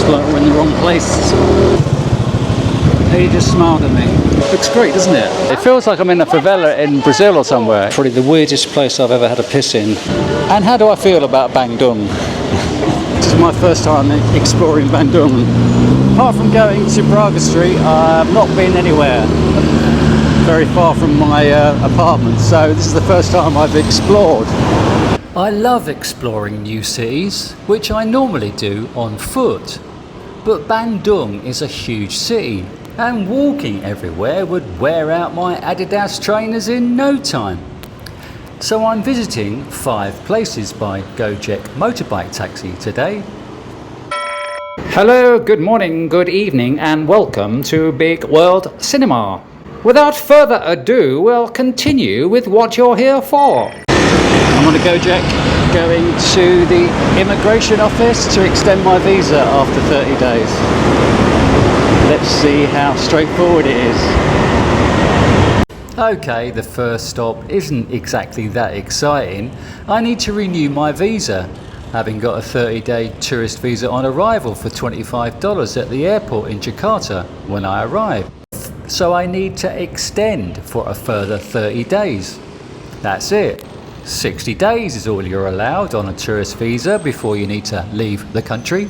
like we're in the wrong place. He just smiled at me. Looks great, doesn't it? It feels like I'm in a favela in Brazil or somewhere. Probably the weirdest place I've ever had a piss in. And how do I feel about Bandung? This is my first time exploring Bandung. Apart from going to Braga Street, I've not been anywhere very far from my apartment, so this is the first time I've explored. I love exploring new cities, which I normally do on foot. But Bandung is a huge city, and walking everywhere would wear out my Adidas trainers in no time. So I'm visiting 5 places by Gojek Motorbike Taxi today. Hello, good morning, good evening, and welcome to Baekkvold Cinema. Without further ado, we'll continue with what you're here for. I'm on a Gojek going to the immigration office to extend my visa after 30 days. Let's see how straightforward it is. Okay, the first stop isn't exactly that exciting. I need to renew my visa, having got a 30-day tourist visa on arrival for $25 at the airport in Jakarta when I arrived. So I need to extend for a further 30 days. That's it. 60 days is all you're allowed on a tourist visa before you need to leave the country.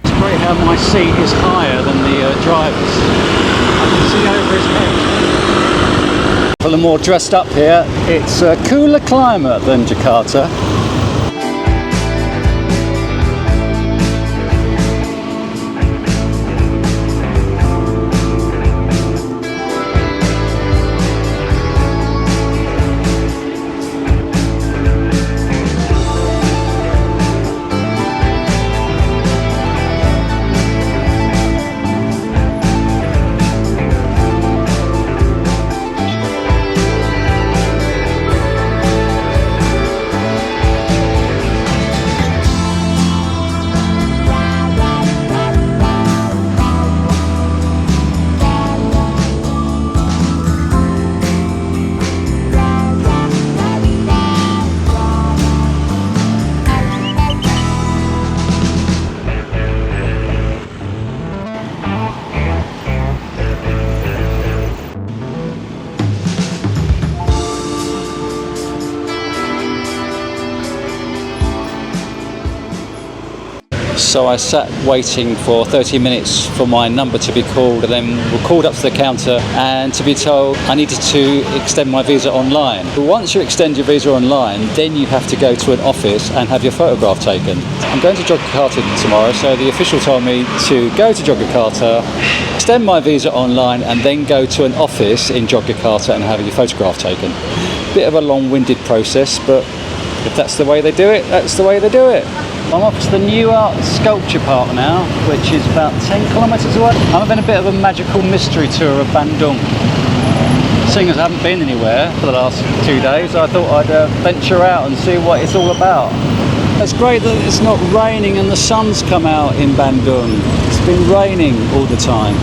It's great how my seat is higher than the driver's. I can see over his head. People are more dressed up here. It's a cooler climate than Jakarta. So I sat waiting for 30 minutes for my number to be called, and then we called up to the counter and to be told I needed to extend my visa online. But once you extend your visa online, then you have to go to an office and have your photograph taken. I'm going to Jakarta tomorrow, so the official told me to go to Jakarta, extend my visa online, and then go to an office in Jakarta and have your photograph taken. Bit of a long-winded process, but if that's the way they do it, that's the way they do it. I'm off to the NuArt sculpture park now, which is about 10 kilometres away. I'm having a bit of a magical mystery tour of Bandung. Seeing as I haven't been anywhere for the last 2 days, I thought I'd venture out and see what it's all about. It's great that it's not raining and the sun's come out in Bandung. It's been raining all the time.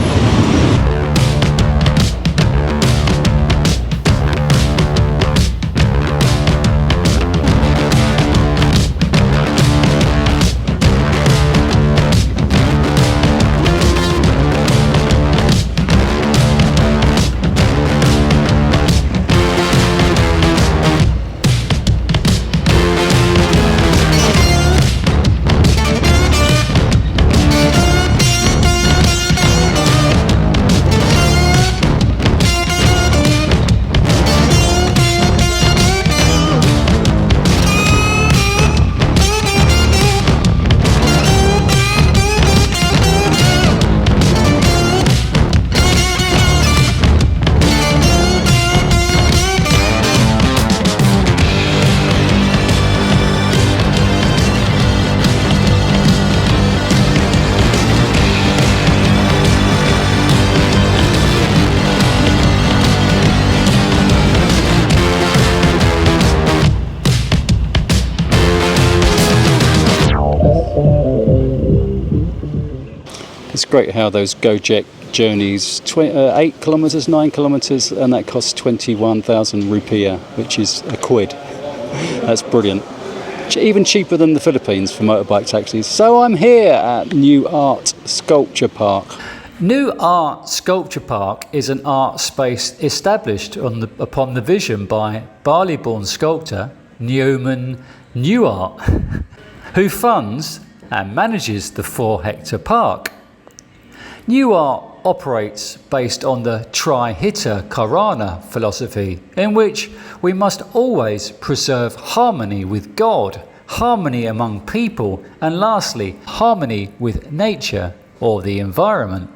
It's great how those Gojek journeys, 8 kilometres, 9 kilometres, and that costs 21,000 rupiah, which is a quid. That's brilliant. even cheaper than the Philippines for motorbike taxis. So I'm here at NuArt Sculpture Park. NuArt Sculpture Park is an art space established upon the vision by Bali-born sculptor Newman NuArt, who funds and manages the 4-hectare park. NuArt operates based on the Trihita Karana philosophy, in which we must always preserve harmony with God, harmony among people, and lastly, harmony with nature or the environment.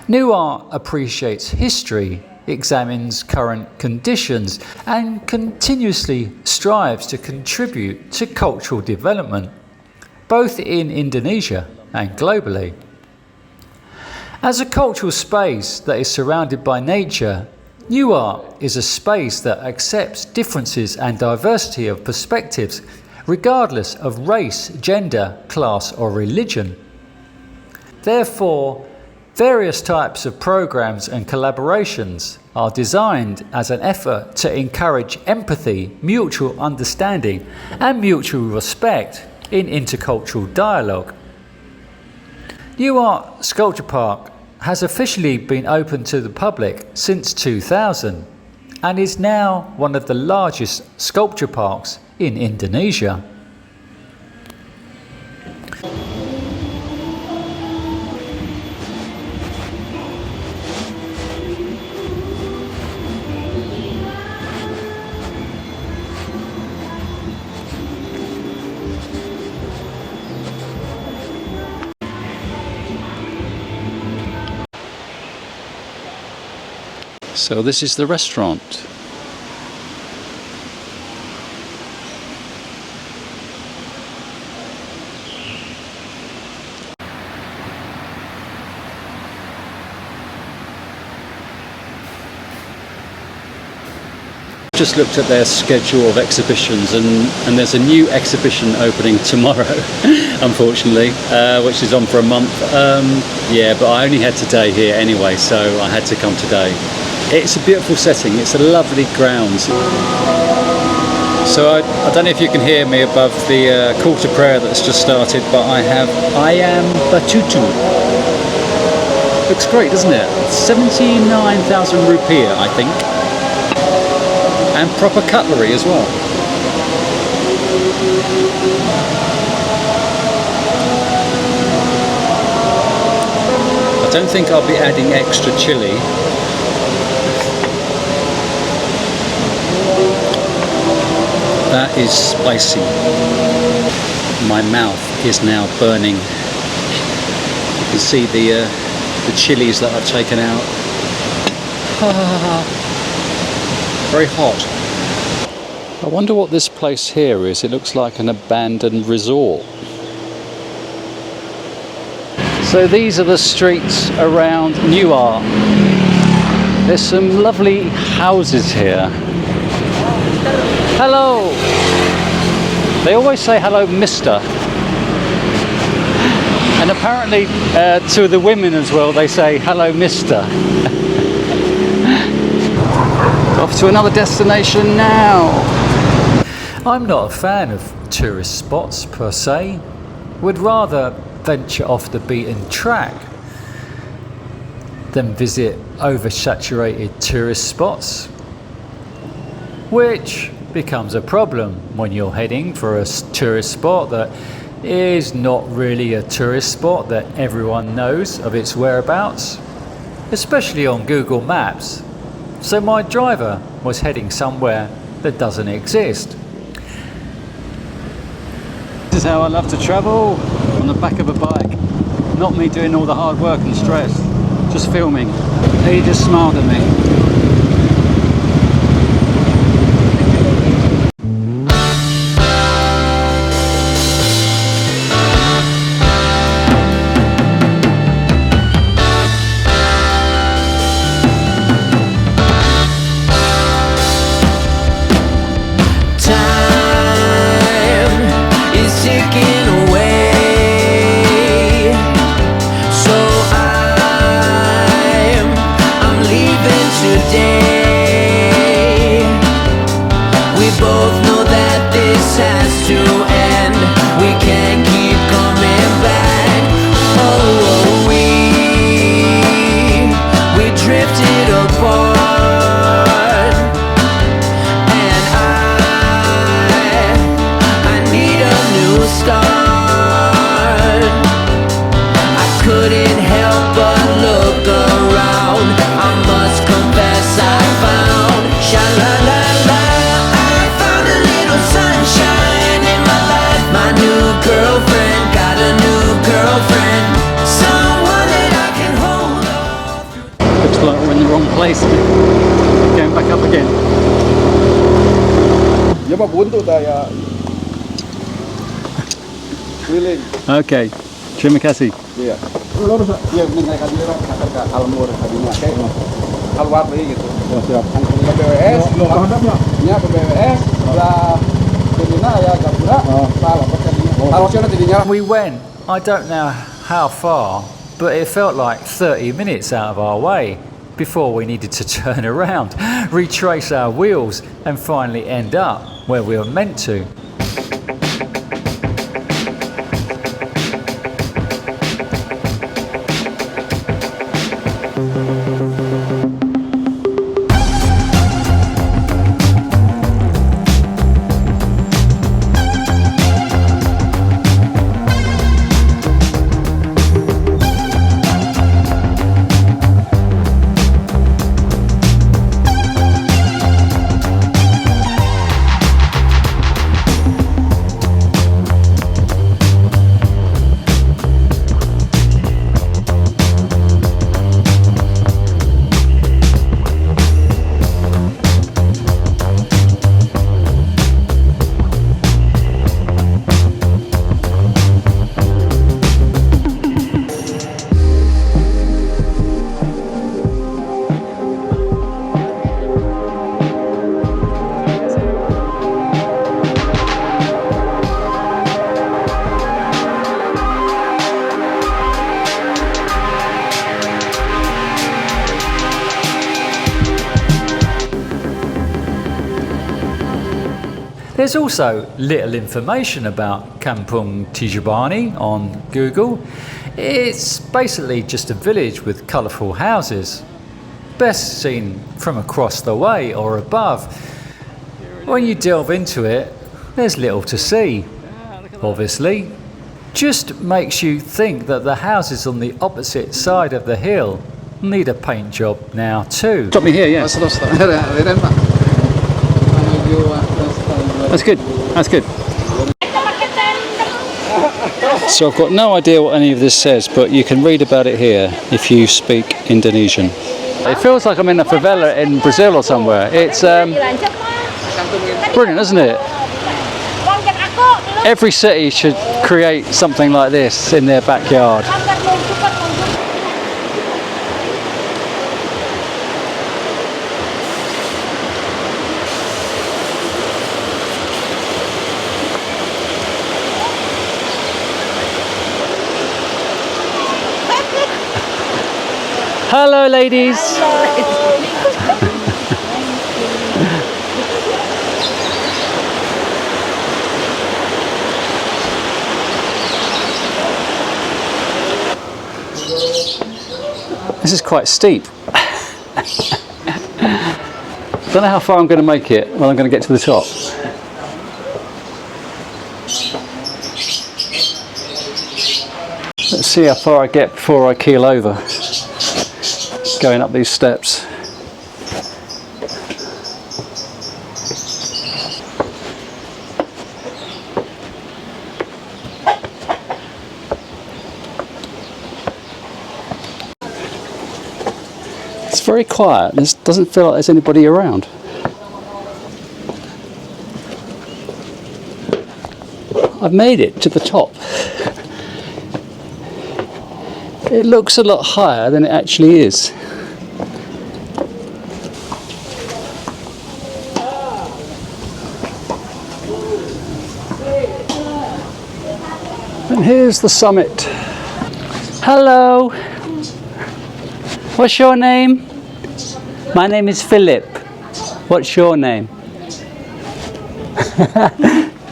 NuArt appreciates history, examines current conditions, and continuously strives to contribute to cultural development, both in Indonesia and globally. As a cultural space that is surrounded by nature, NuArt is a space that accepts differences and diversity of perspectives, regardless of race, gender, class, or religion. Therefore, various types of programs and collaborations are designed as an effort to encourage empathy, mutual understanding, and mutual respect in intercultural dialogue. NuArt Sculpture Park has officially been open to the public since 2000 and is now one of the largest sculpture parks in Indonesia. So this is the restaurant. Just looked at their schedule of exhibitions, and there's a new exhibition opening tomorrow, unfortunately, which is on for a month. Yeah, but I only had today here anyway, so I had to come today. It's a beautiful setting, it's a lovely ground. So I don't know if you can hear me above the call to prayer that's just started, but I am Batutu. Looks great, doesn't it? 79,000 rupiah, I think. And proper cutlery as well. I don't think I'll be adding extra chili. That is spicy. My mouth is now burning. You can see the chilies that I've taken out. Very hot. I wonder what this place here is. It looks like an abandoned resort. So these are the streets around NuArt. There's some lovely houses here. Hello! They always say hello, mister. And apparently to the women as well, they say hello, mister. Off to another destination now. I'm not a fan of tourist spots per se. Would rather venture off the beaten track than visit oversaturated tourist spots, which becomes a problem when you're heading for a tourist spot that is not really a tourist spot that everyone knows of its whereabouts, especially on Google Maps. So my driver was heading somewhere that doesn't exist. This is how I love to travel, on the back of a bike. Not me doing all the hard work and stress, just filming. He just smiled at me. Today Coba buntu daya keliling. Okay, terima kasih. Iya. Lurus. Iya, mengenai kamera ke Almur tadinya kayak keluar deh gitu. Oh, siap. BWS. Nya BWS. Lah jadinya ya gapura. Salah pertanyaan. Harusnya jadinya. We went, I don't know how far, but it felt like 30 minutes out of our way before we needed to turn around, retrace our wheels and finally end up where we were meant to. There's also little information about Kampung Tjibarani on Google. It's basically just a village with colourful houses, best seen from across the way or above. When you delve into it, there's little to see, obviously. Just makes you think that the houses on the opposite side of the hill need a paint job now too. Drop me here, yeah. That's good, that's good. So I've got no idea what any of this says, but you can read about it here if you speak Indonesian. It feels like I'm in a favela in Brazil or somewhere. It's brilliant, isn't it? Every city should create something like this in their backyard. Hello, ladies. This is quite steep. Don't know how far I'm going to make it when I'm going to get to the top. Let's see how far I get before I keel over. Going up these steps. It's very quiet. It doesn't feel like there's anybody around. I've made it to the top. It looks a lot higher than it actually is. And here's the summit. Hello. What's your name? My name is Philip. What's your name?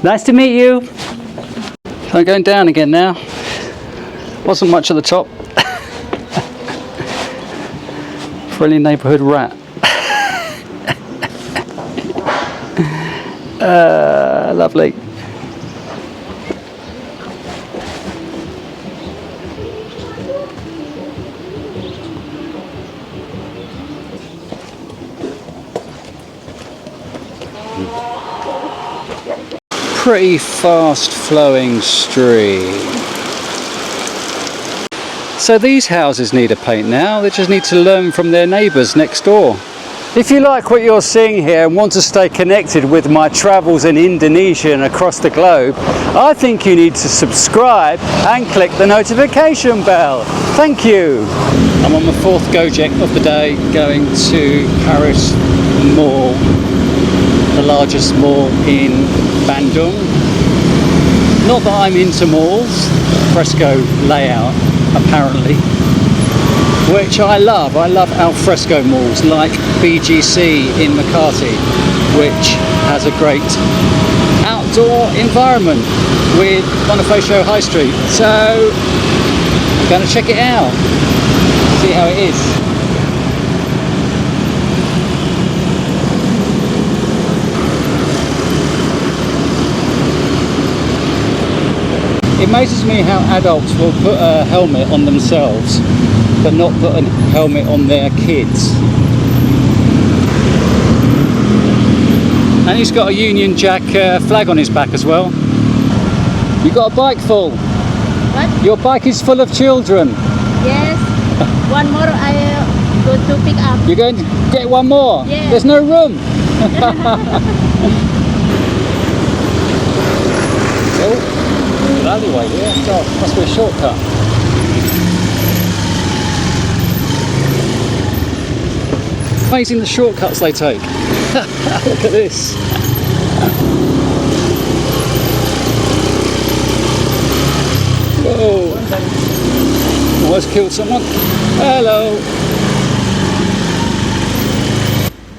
Nice to meet you. I'm going down again now. Wasn't much at the top. Friendly neighbourhood rat. Lovely. Pretty fast flowing stream. So these houses need a paint now, they just need to learn from their neighbours next door. If you like what you're seeing here and want to stay connected with my travels in Indonesia and across the globe, I think you need to subscribe and click the notification bell. Thank you. I'm on the fourth Gojek of the day, going to Paris Mall, the largest mall in Bandung. Not that I'm into malls, fresco layout apparently, which I love. I love al fresco malls like BGC in Makati, which has a great outdoor environment with Bonifacio High Street. So I'm going to check it out, see how it is. It amazes me how adults will put a helmet on themselves but not put a helmet on their kids. And he's got a Union Jack flag on his back as well. You got a bike full? What? Your bike is full of children. Yes. One more I go to pick up. You're going to get one more? Yes. There's no room. Oh, alleyway here. Oh, must be a shortcut. Amazing the shortcuts they take. Look at this. Whoa. Almost killed someone. Hello.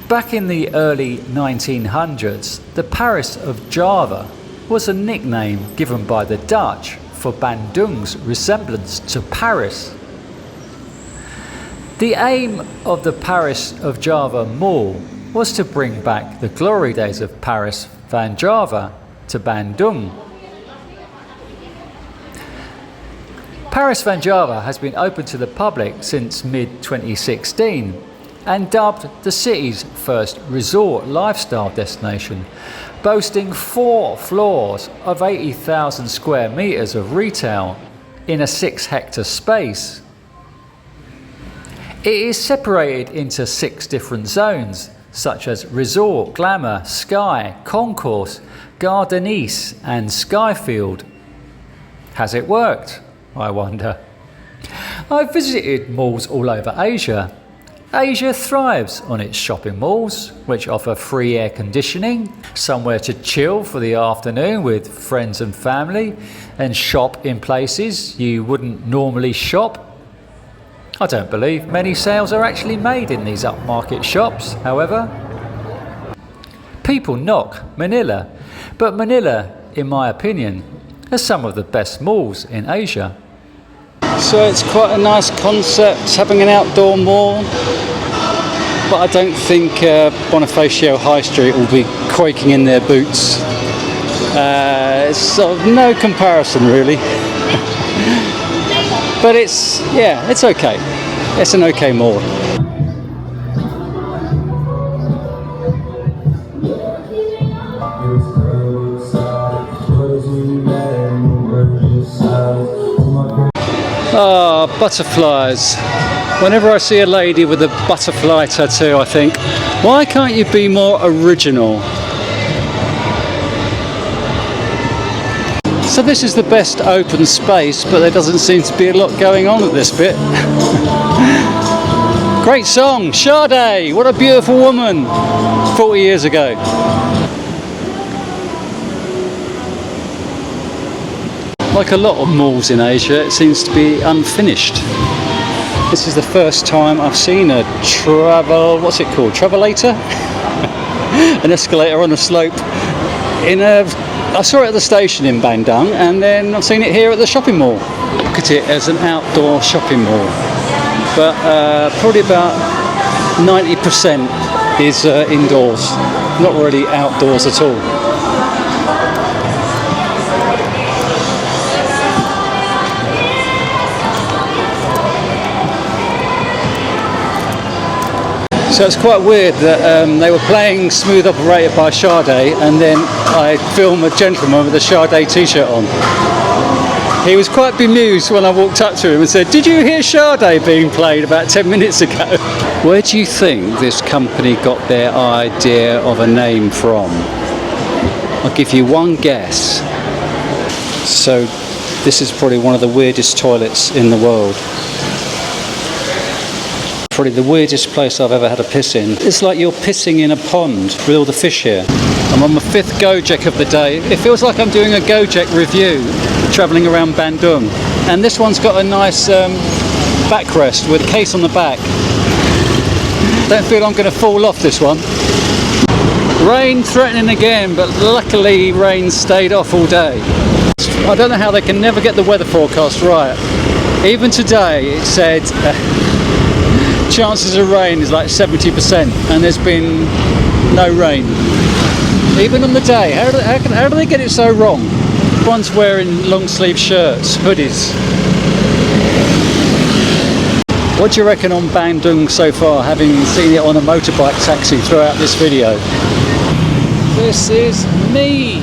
Back in the early 1900s, the Paris of Java was a nickname given by the Dutch for Bandung's resemblance to Paris. The aim of the Paris of Java Mall was to bring back the glory days of Paris van Java to Bandung. Paris van Java has been open to the public since mid-2016 and dubbed the city's first resort lifestyle destination, boasting 4 floors of 80,000 square meters of retail in a 6-hectare space. It is separated into 6 different zones, such as Resort, Glamour, Sky, Concourse, Gardenice and Skyfield. Has it worked? I wonder. I've visited malls all over Asia. Asia thrives on its shopping malls, which offer free air conditioning, somewhere to chill for the afternoon with friends and family, and shop in places you wouldn't normally shop. I don't believe many sales are actually made in these upmarket shops, however. People knock Manila, but Manila, in my opinion, has some of the best malls in Asia. So it's quite a nice concept, having an outdoor mall, but I don't think Bonifacio High Street will be quaking in their boots. It's sort of no comparison really. But it's okay. It's an okay mall. Ah, butterflies. Whenever I see a lady with a butterfly tattoo, I think, why can't you be more original? So this is the best open space, but there doesn't seem to be a lot going on at this bit. Great song, Sade, what a beautiful woman, 40 years ago. Like a lot of malls in Asia, it seems to be unfinished. This is the first time I've seen a travelator? An escalator on a slope I saw it at the station in Bandung, and then I've seen it here at the shopping mall. Look at it as an outdoor shopping mall, but probably about 90% is indoors, not really outdoors at all. So it's quite weird that they were playing Smooth Operator by Sade, and then I film a gentleman with a Sade t-shirt on. He was quite bemused when I walked up to him and said, "Did you hear Sade being played about 10 minutes ago?" Where do you think this company got their idea of a name from? I'll give you one guess. So this is probably one of the weirdest toilets in the world. Probably the weirdest place I've ever had a piss in. It's like you're pissing in a pond with all the fish here. I'm on my 5th Gojek of the day. It feels like I'm doing a Gojek review, travelling around Bandung. And this one's got a nice backrest with a case on the back. Don't feel I'm going to fall off this one. Rain threatening again, but luckily rain stayed off all day. I don't know how they can never get the weather forecast right. Even today it said chances of rain is like 70% and there's been no rain. Even on the day, how do they get it so wrong? Everyone's wearing long sleeve shirts, hoodies. What do you reckon on Bandung so far, having seen it on a motorbike taxi throughout this video? This is me!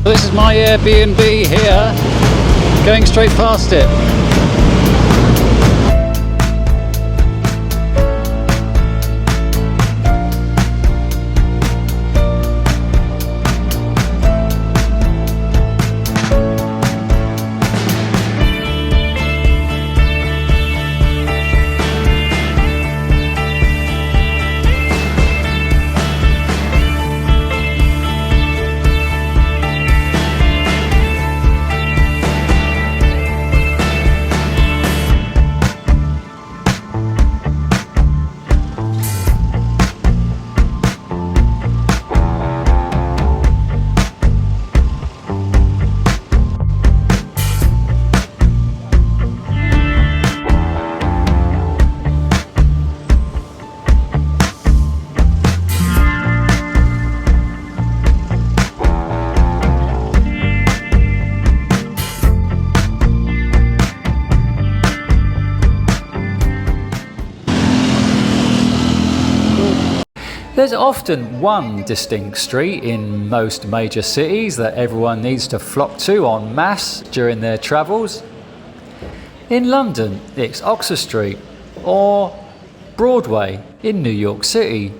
This is my Airbnb here, going straight past it. There's often one distinct street in most major cities that everyone needs to flock to en masse during their travels. In London, it's Oxford Street or Broadway in New York City.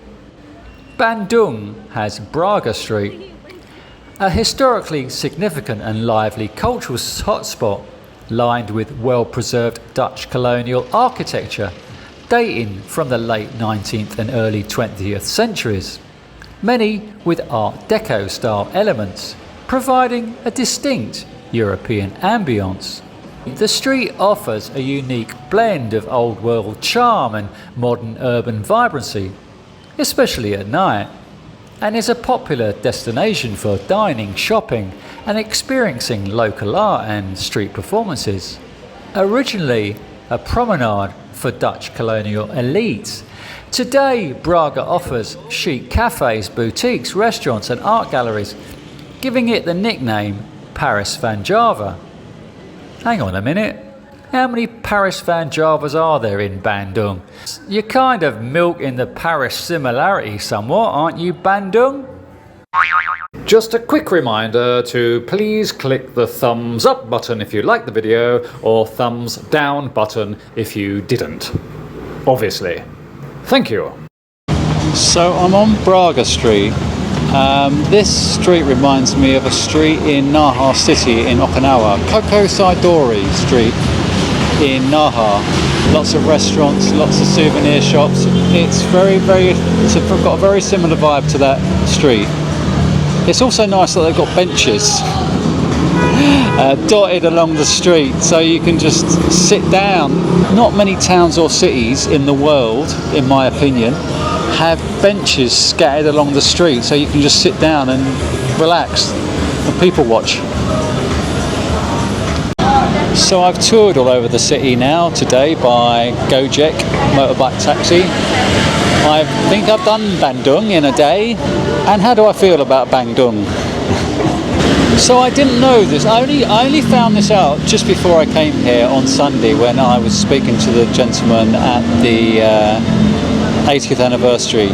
Bandung has Braga Street, a historically significant and lively cultural hotspot lined with well-preserved Dutch colonial architecture dating from the late 19th and early 20th centuries, many with Art Deco style elements, providing a distinct European ambience. The street offers a unique blend of old world charm and modern urban vibrancy, especially at night, and is a popular destination for dining, shopping and experiencing local art and street performances. Originally a promenade for Dutch colonial elites, today Braga offers chic cafes, boutiques, restaurants and art galleries, giving it the nickname Paris van Java. Hang on a minute, how many Paris van Javas are there in Bandung? You're kind of milking the Paris similarity somewhat, aren't you, Bandung? Just a quick reminder to please click the thumbs up button if you liked the video, or thumbs down button if you didn't. Obviously. Thank you. So I'm on Braga Street. This street reminds me of a street in Naha City in Okinawa, Koko Saidori Street in Naha. lots of restaurants, lots of souvenir shops. It's got a very similar vibe to that street. It's also nice that they've got benches dotted along the street, so you can just sit down. Not many towns or cities in the world, in my opinion, have benches scattered along the street, so you can just sit down and relax and people watch. So I've toured all over the city now today by Gojek Motorbike Taxi. I think I've done Bandung in a day. And how do I feel about Bandung? So I didn't know this. I only found this out just before I came here on Sunday when I was speaking to the gentleman at the 80th anniversary,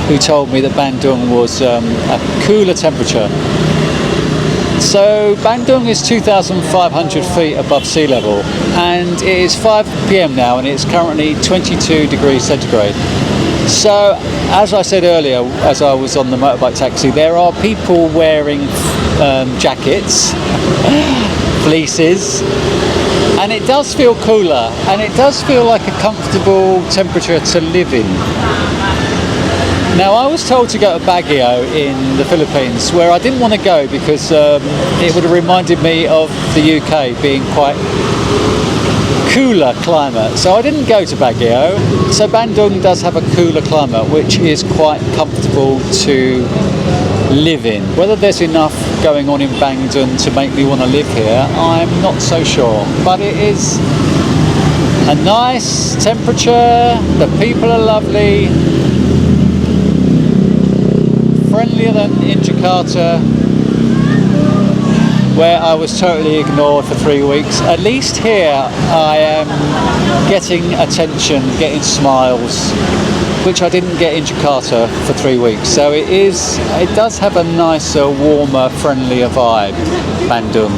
who told me that Bandung was a cooler temperature. So Bandung is 2,500 feet above sea level, and it is 5 p.m. now, and it's currently 22 degrees centigrade. So, as I said earlier, as I was on the motorbike taxi, there are people wearing jackets, fleeces, and it does feel cooler, and it does feel like a comfortable temperature to live in. Now, I was told to go to Baguio in the Philippines, where I didn't want to go because it would have reminded me of the UK being quite cooler climate. So I didn't go to Baguio. So Bandung does have a cooler climate, which is quite comfortable to live in. Whether there's enough going on in Bandung to make me want to live here, I'm not so sure. But it is a nice temperature, the people are lovely, friendlier than in Jakarta, where I was totally ignored for 3 weeks. At least here I am getting attention, getting smiles, which I didn't get in Jakarta for 3 weeks. So it does have a nicer, warmer, friendlier vibe, Bandung.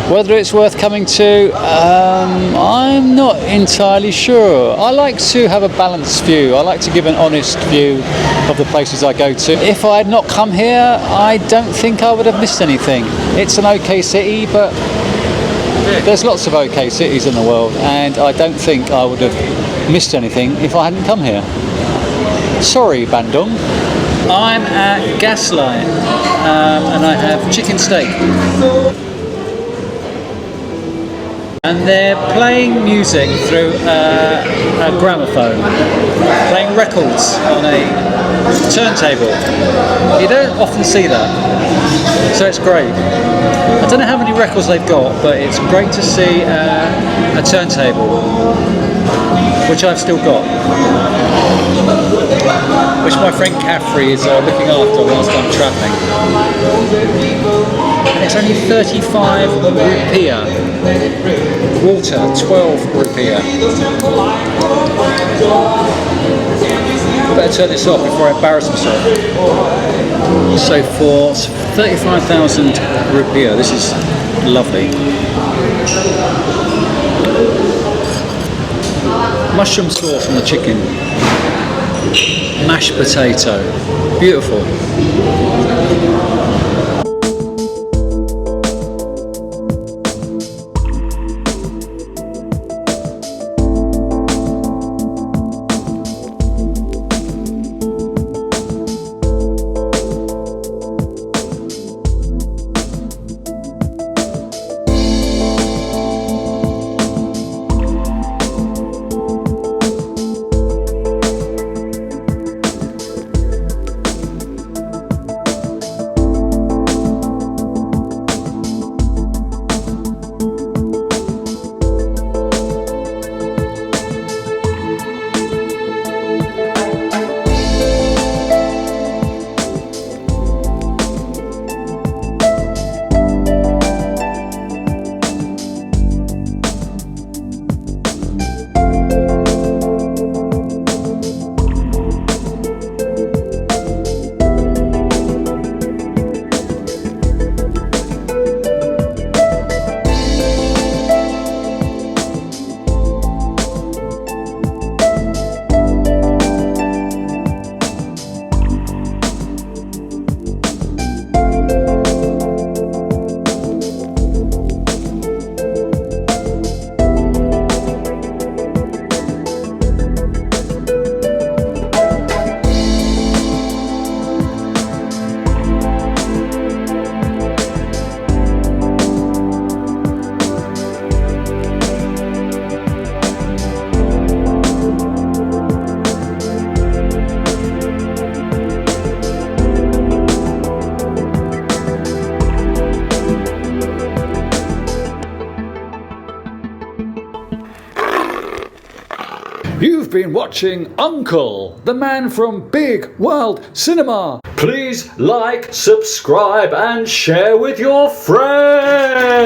Whether it's worth coming to, I'm not entirely sure. I like to have a balanced view. I like to give an honest view of the places I go to. If I had not come here, I don't think I would have missed anything. It's an okay city, but there's lots of okay cities in the world, and I don't think I would have missed anything if I hadn't come here. Sorry, Bandung. I'm at Gaslight, and I have chicken steak. And they're playing music through a gramophone, playing records on a turntable. You don't often see that, so it's great. I don't know how many records they've got, but it's great to see a turntable, which I've still got, which my friend Caffrey is looking after whilst I'm travelling. And it's only 35 rupiah. Water, 12 rupiah. I better turn this off before I embarrass myself. So for 35,000 rupiah, this is lovely. Mushroom sauce on the chicken. Mashed potato. Beautiful. been watching Uncle, the man from Bigg World Cinema. Please like, subscribe and share with your friends.